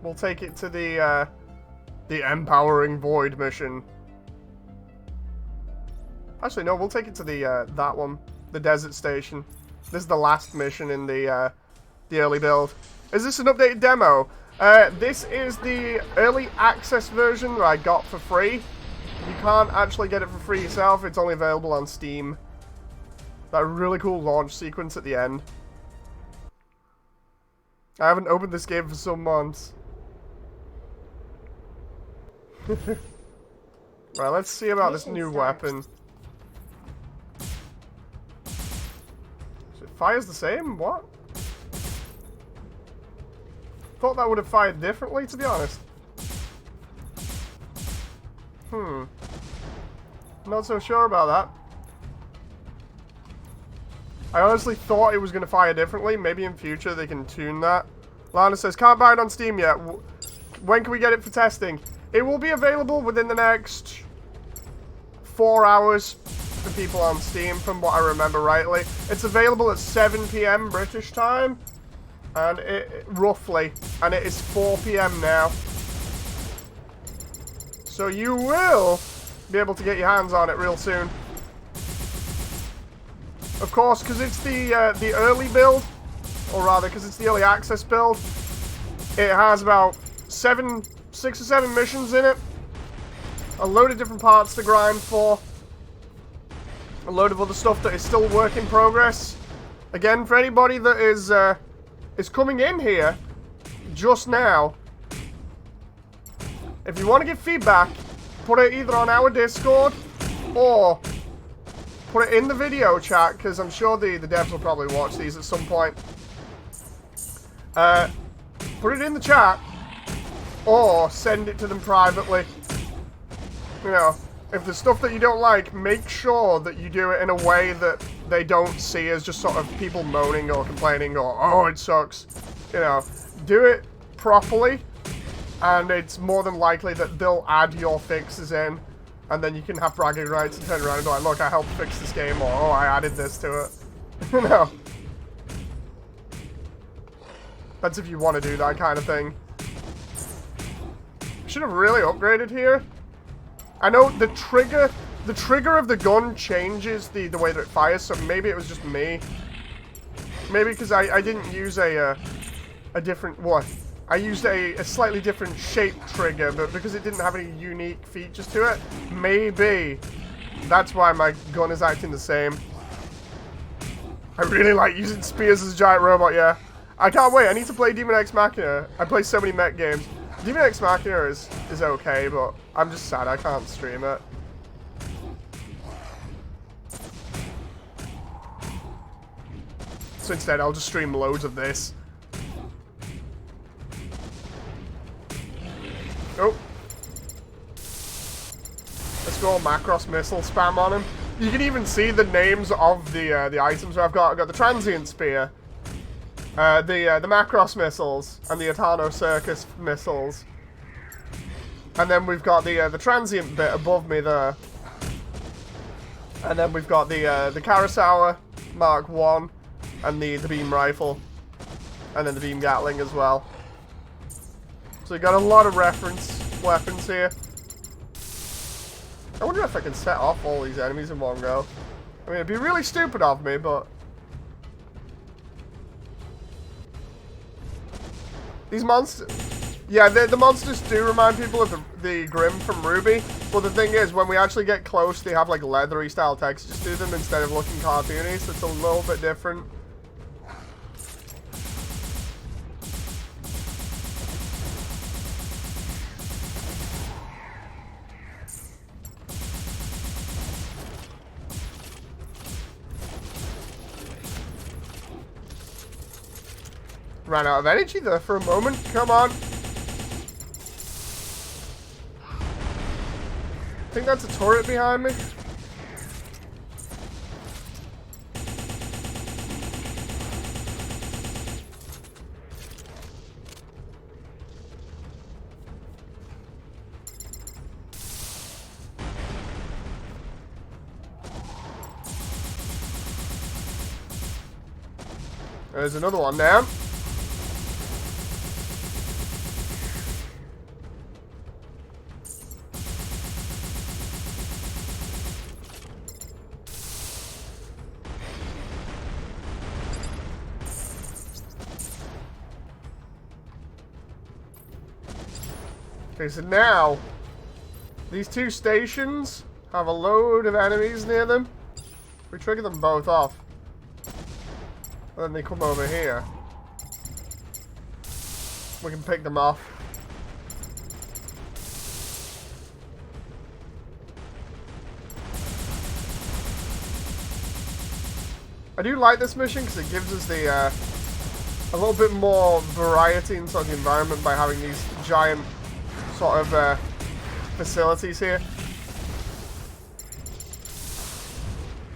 S1: We'll take it to the Empowering Void mission. Actually, no, we'll take it to the that one, the desert station. This is the last mission in the early build. Is this an updated demo? This is the early access version that I got for free. You can't actually get it for free yourself. It's only available on Steam. That really cool launch sequence at the end. I haven't opened this game for some months. Right, let's see about this new weapon. So it fires the same? What? Thought that would have fired differently, to be honest. Not so sure about that. I honestly thought it was going to fire differently. Maybe in future they can tune that. Lana says, can't buy it on Steam yet. When can we get it for testing? It will be available within the next 4 hours for people on Steam, from what I remember rightly. It's available at 7 PM British time. And roughly. And it is 4 PM now. So you will be able to get your hands on it real soon. Of course, because it's the early build, or rather, because it's the early access build, it has about 6 or 7 missions in it, a load of different parts to grind for, a load of other stuff that is still work in progress. Again, for anybody that is is coming in here just now. If you want to give feedback, put it either on our Discord or put it in the video chat, because I'm sure the devs will probably watch these at some point. Put it in the chat or send it to them privately. You know, if there's stuff that you don't like, make sure that you do it in a way that they don't see as just sort of people moaning or complaining or, oh, it sucks. You know, do it properly, and it's more than likely that they'll add your fixes in, and then you can have bragging rights and turn around and be like, look, I helped fix this game, or, oh, I added this to it. You know. That's if you want to do that kind of thing. Should have really upgraded here. I know the trigger of the gun changes the way that it fires, so maybe it was just me. Maybe because I didn't use a different, what? I used a slightly different shaped trigger, but because it didn't have any unique features to it, maybe that's why my gun is acting the same. I really like using spears as a giant robot, yeah. I can't wait, I need to play Demon X Machina. I play so many mech games. Demon X Machina is okay, but I'm just sad I can't stream it. So instead, I'll just stream loads of this. Oh. Let's go all Macross missile spam on him. You can even see the names of the items I've got. I've got the Transient Spear, the Macross missiles, and the Etano Circus missiles. And then we've got the Transient bit above me there. And then we've got the Kurosawa Mark 1, and the beam rifle, and then the beam Gatling as well. So we got a lot of reference weapons here. I wonder if I can set off all these enemies in one go. I mean, it'd be really stupid of me, but these monsters, yeah, the monsters do remind people of the Grim from Ruby. But the thing is, when we actually get close, they have like leathery style textures to them instead of looking cartoony, so it's a little bit different. Ran out of energy there for a moment. Come on. I think that's a turret behind me. There's another one now. Okay, so now, these two stations have a load of enemies near them. We trigger them both off. And then they come over here. We can pick them off. I do like this mission because it gives us the a little bit more variety inside the environment by having these giant sort of facilities here.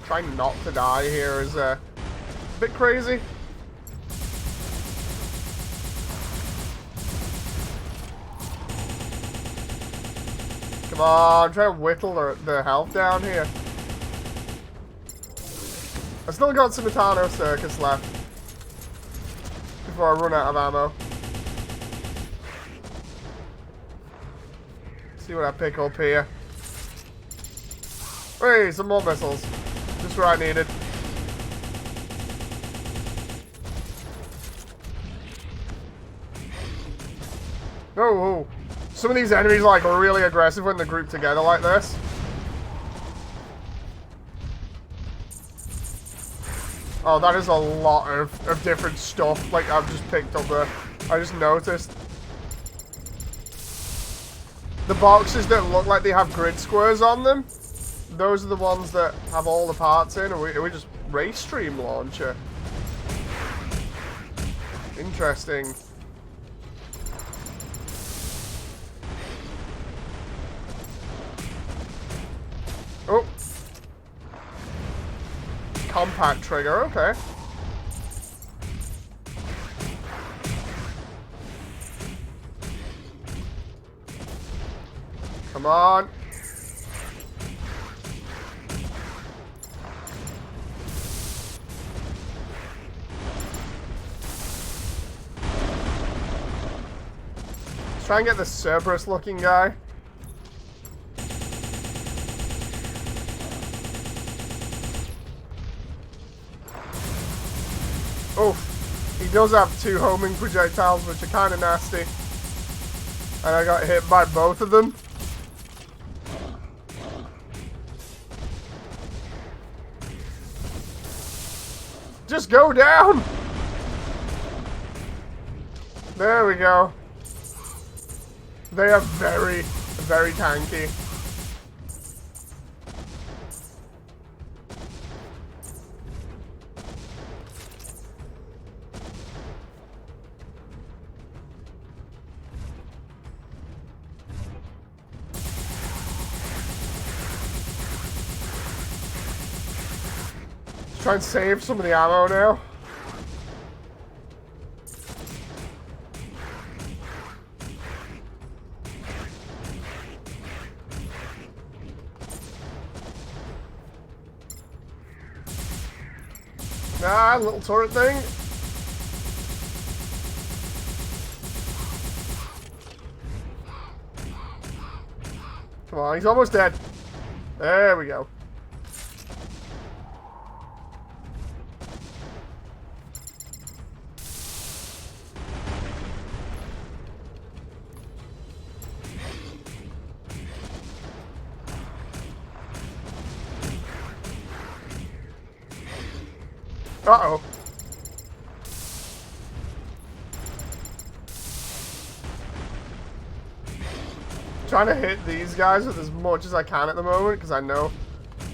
S1: Trying not to die here is a bit crazy. Come on, try to whittle the health down here. I still got some Etano Circus left before I run out of ammo. See what I pick up here. Hey, some more missiles. Just where I needed. Oh, some of these enemies like are really aggressive when they're grouped together like this. Oh, that is a lot of different stuff. Like, I've just picked up there. I just noticed. The boxes that look like they have grid squares on them, those are the ones that have all the parts in. Are we just race stream launcher? Interesting. Oh. Compact trigger, okay. Come on. Let's try and get the Cerberus looking guy. Oh, he does have 2 homing projectiles, which are kind of nasty. And I got hit by both of them. Just go down! There we go. They are very, very tanky. Try and save some of the ammo now. Ah, little turret thing. Come on, he's almost dead. There we go. Uh-oh. Trying to hit these guys with as much as I can at the moment, because I know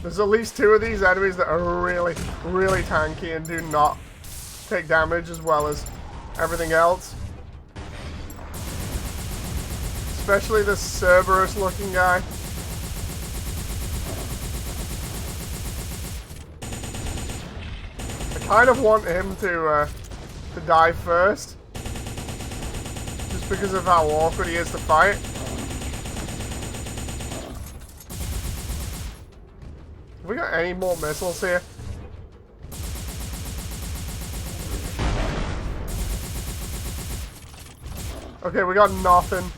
S1: there's at least 2 of these enemies that are really, really tanky and do not take damage as well as everything else. Especially the Cerberus looking guy. I kind of want him to die first, just because of how awkward he is to fight. Have we got any more missiles here? Okay, we got nothing.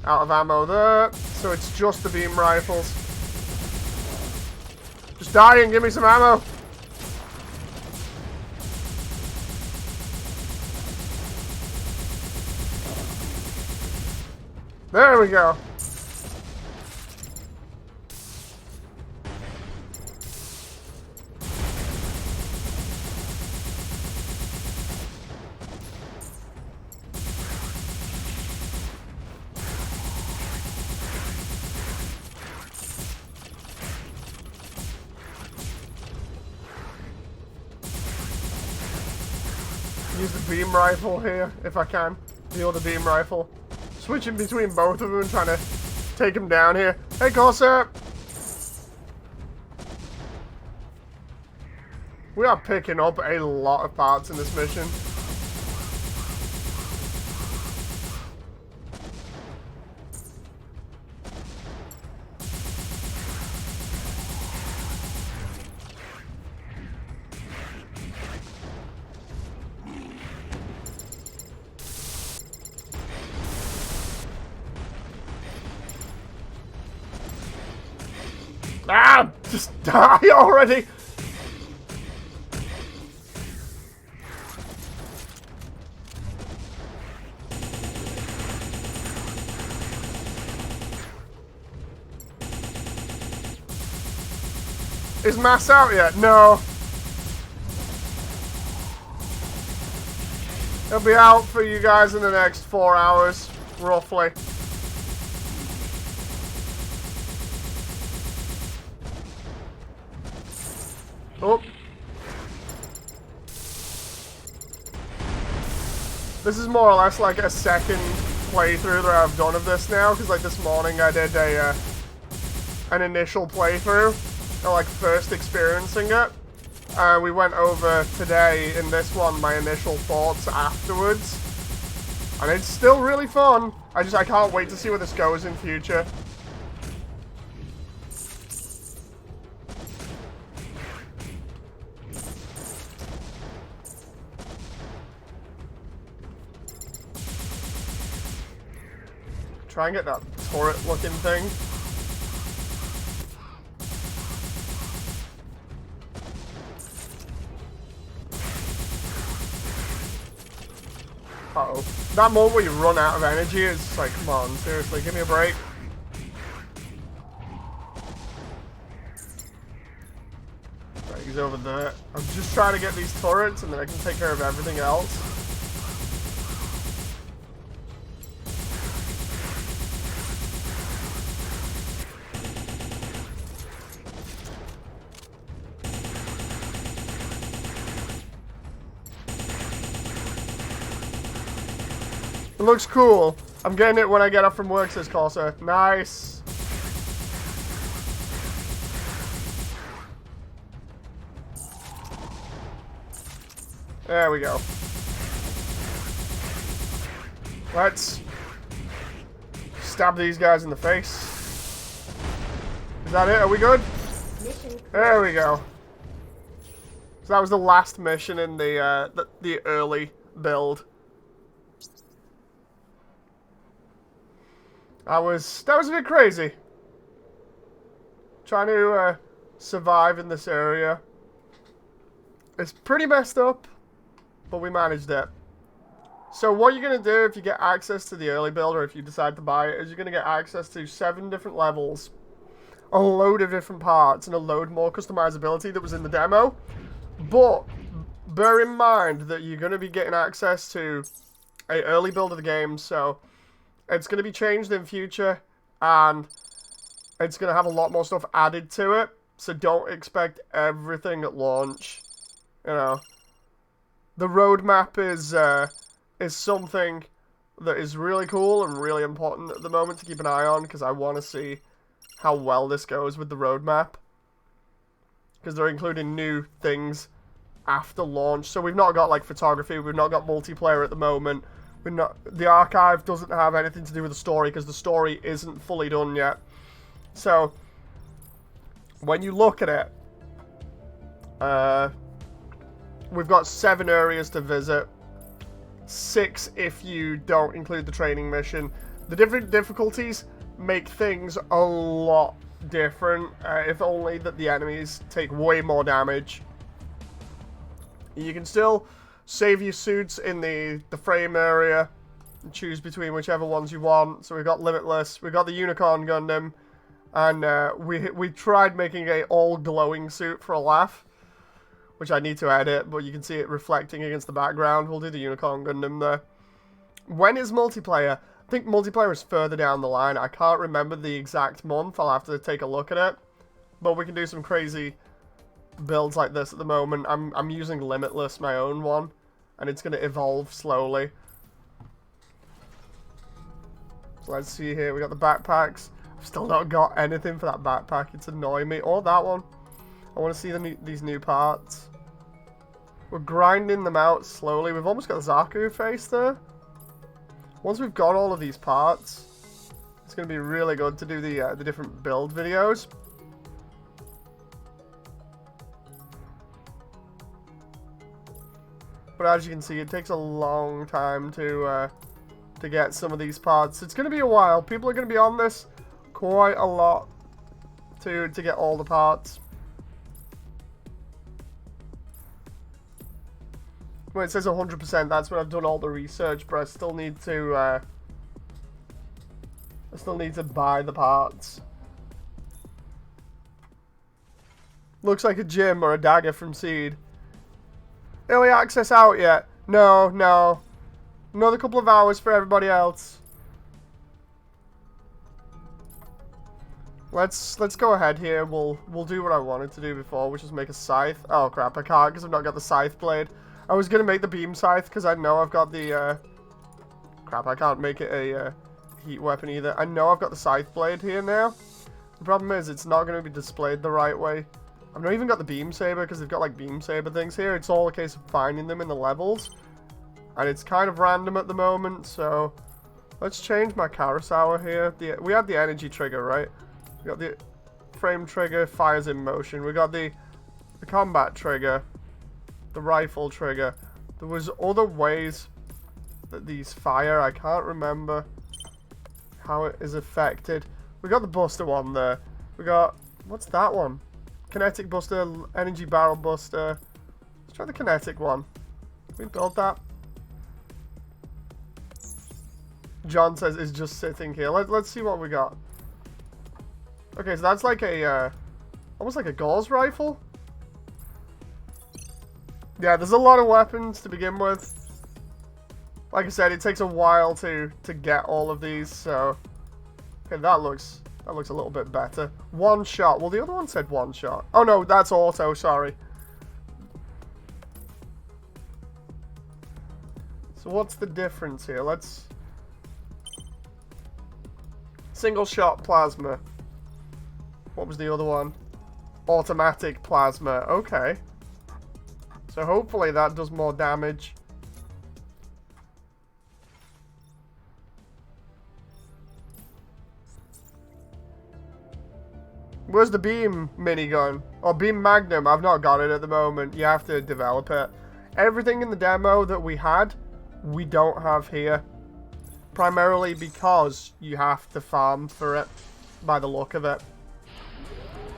S1: Out of ammo there, so it's just the beam rifles. Just die and give me some ammo. There we go. Use the beam rifle here, if I can. The other beam rifle. Switching between both of them and trying to take him down here. Hey, Corsair! We are picking up a lot of parts in this mission. Ah! Just die already! Is M.A.S.S out yet? No. It'll be out for you guys in the next 4 hours, roughly. Oh. This is more or less like a second playthrough that I've done of this now, because like this morning I did an initial playthrough, or like first experiencing it. We went over today in this one my initial thoughts afterwards, and it's still really fun. I can't wait to see where this goes in future. Try and get that turret looking thing. Uh-oh. That moment where you run out of energy is just like, come on, seriously, give me a break. Right, he's over there. I'm just trying to get these turrets and then I can take care of everything else. It looks cool. I'm getting it when I get up from work, says Corsair. Nice. There we go. Let's stab these guys in the face. Is that it? Are we good? There we go. So that was the last mission in the early build. That was a bit crazy. Trying to survive in this area. It's pretty messed up, but we managed it. So what you're going to do if you get access to the early build, or if you decide to buy it, is you're going to get access to 7 different levels, a load of different parts, and a load more customizability that was in the demo. But bear in mind that you're going to be getting access to an early build of the game, so it's going to be changed in future, and it's going to have a lot more stuff added to it, so don't expect everything at launch. You know, the roadmap is something that is really cool and really important at the moment to keep an eye on, because I want to see how well this goes with the roadmap, because they're including new things after launch. So we've not got like photography, we've not got multiplayer at the moment. The archive doesn't have anything to do with the story because the story isn't fully done yet. So, when you look at it, we've got 7 areas to visit. 6 if you don't include the training mission. The different difficulties make things a lot different, if only that the enemies take way more damage. You can still save your suits in the frame area and choose between whichever ones you want. So we've got Limitless, we've got the Unicorn Gundam, and we tried making a all glowing suit for a laugh, which I need to edit, but you can see it reflecting against the background. We'll do the Unicorn Gundam there. When is multiplayer? I think multiplayer is further down the line. I can't remember the exact month. I'll have to take a look at it. But we can do some crazy builds like this at the moment. I'm using Limitless, my own one, and it's going to evolve slowly. So let's see here. We got the backpacks. I've still not got anything for that backpack. It's annoying me. Or that one. I want to see these new parts. We're grinding them out slowly. We've almost got Zaku face there. Once we've got all of these parts, it's going to be really good to do the different build videos. But as you can see, it takes a long time to get some of these parts. It's going to be a while. People are going to be on this quite a lot to get all the parts. When it says 100%, that's when I've done all the research, but I still need to buy the parts. Looks like a gym or a dagger from Seed. Early access out yet? No, no. Another couple of hours for everybody else. Let's go ahead here. We'll do what I wanted to do before, which is make a scythe. Oh crap, I can't because I've not got the scythe blade. I was gonna make the beam scythe because I know I've got the crap, I can't make it a heat weapon either. I know I've got the scythe blade here now. The problem is it's not gonna be displayed the right way. I've not even got the beam saber because they've got like beam saber things here. It's all a case of finding them in the levels. And it's kind of random at the moment, so let's change my Kurosawa here. We had the energy trigger, right? We got the frame trigger, fires in motion. We got the combat trigger, the rifle trigger. There was other ways that these fire. I can't remember how it is affected. We got the buster one there. We got, what's that one? Kinetic buster, energy barrel buster. Let's try the kinetic one. Can we build that? John says it's just sitting here. Let's see what we got. Okay, so that's like a, almost like a gauze rifle. Yeah, there's a lot of weapons to begin with. Like I said, it takes a while to get all of these, so... Okay, that looks a little bit better. One shot. Well, the other one said one shot. Oh no, that's auto, sorry. So what's the difference here? Let's... Single shot plasma. What was the other one? Automatic plasma. Okay. So hopefully that does more damage. Where's the beam minigun? Or beam magnum? I've not got it at the moment. You have to develop it. Everything in the demo that we had, we don't have here. Primarily because you have to farm for it, by the look of it.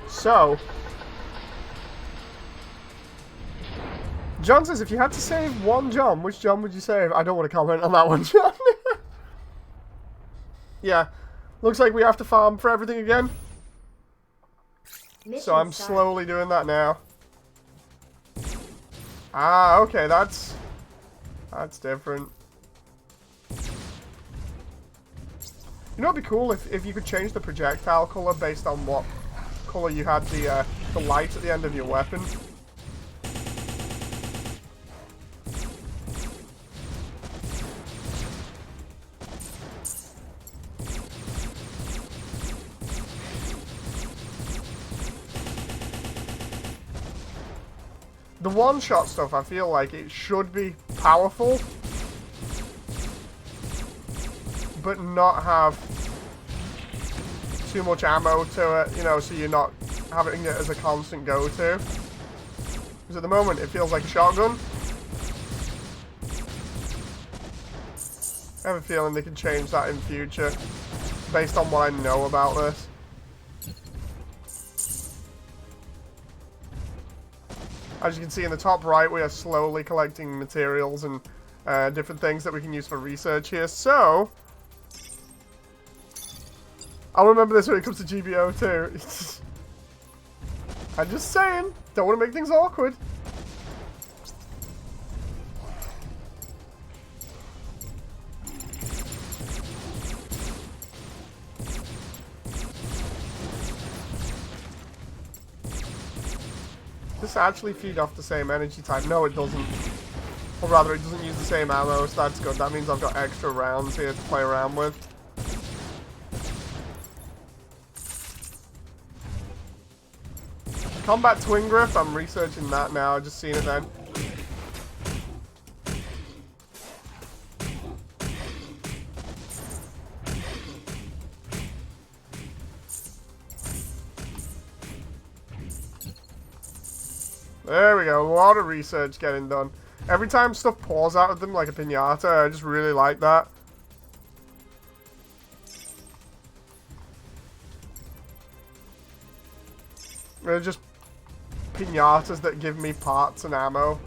S1: So, John says, if you had to save one John, which John would you save? I don't want to comment on that one, John. Yeah, looks like we have to farm for everything again. So I'm slowly doing that now. Ah, okay, that's different. You know, it'd be cool if you could change the projectile color based on what color you had the light at the end of your weapon. The one-shot stuff, I feel like it should be powerful, but not have too much ammo to it, you know, so you're not having it as a constant go-to. Because at the moment, it feels like a shotgun. I have a feeling they can change that in future, based on what I know about this. As you can see in the top right, we are slowly collecting materials and different things that we can use for research here. So, I'll remember this when it comes to GBO too. I'm just saying, don't want to make things awkward. Does this actually feed off the same energy type? No, it doesn't. Or rather, it doesn't use the same ammo, so that's good. That means I've got extra rounds here to play around with. Combat Twin Grip, I'm researching that now. I just seen it then. There we go, a lot of research getting done. Every time stuff pours out of them like a piñata, I just really like that. They're just piñatas that give me parts and ammo.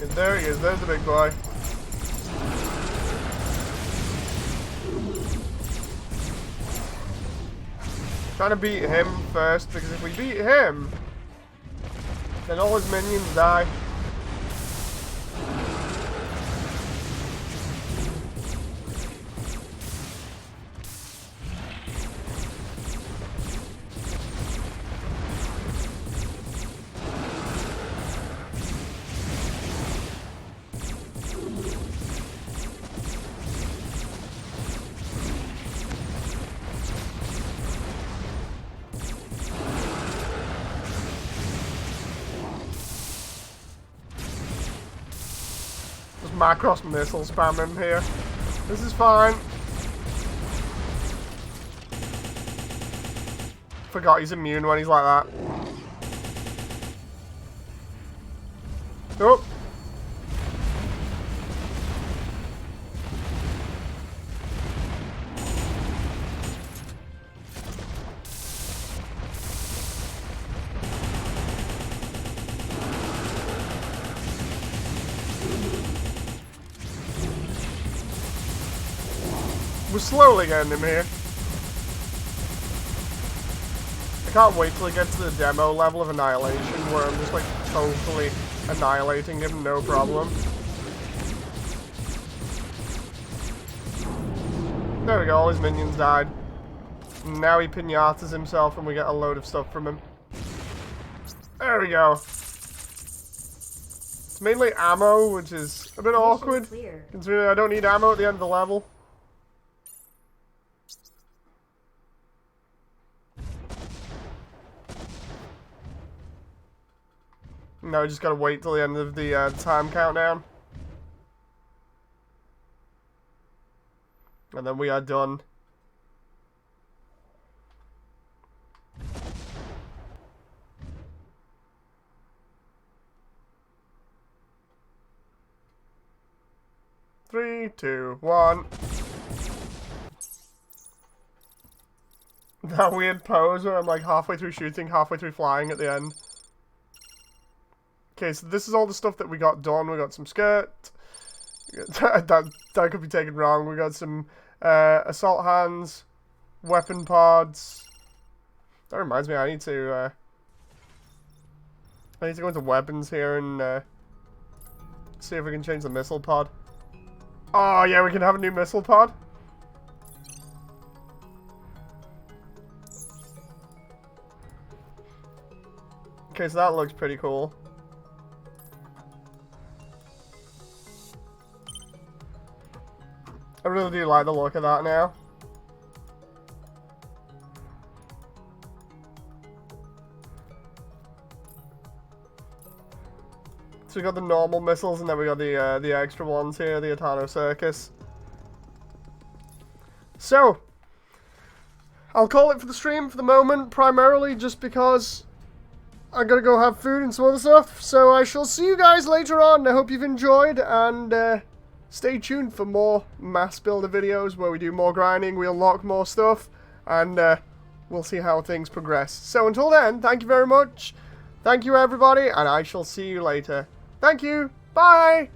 S1: And there he is. There's the big boy. Trying to beat him first, because if we beat him, then all his minions die. Macross missile spam him here. This is fine. Forgot he's immune when he's like that. Oh. We're slowly getting him here. I can't wait till it gets to the demo level of annihilation where I'm just like totally annihilating him, no problem. There we go, all his minions died. Now he pinatas himself and we get a load of stuff from him. There we go. It's mainly ammo, which is a bit awkward, considering I don't need ammo at the end of the level. No, just gotta wait till the end of the time countdown. And then we are done. Three, two, one. That weird pose where I'm like halfway through shooting, halfway through flying at the end. Okay, so this is all the stuff that we got done. We got some skirt. That could be taken wrong. We got some assault hands, weapon pods. That reminds me, I need to go into weapons here and see if we can change the missile pod. Oh yeah, we can have a new missile pod. Okay, so that looks pretty cool. I really do like the look of that now. So we got the normal missiles, and then we got the extra ones here, the Etano Circus. So, I'll call it for the stream for the moment, primarily just because I gotta go have food and some other stuff. So I shall see you guys later on. I hope you've enjoyed, and stay tuned for more mass builder videos where we do more grinding, we unlock more stuff, and we'll see how things progress. So until then, thank you very much. Thank you everybody, and I shall see you later. Thank you. Bye.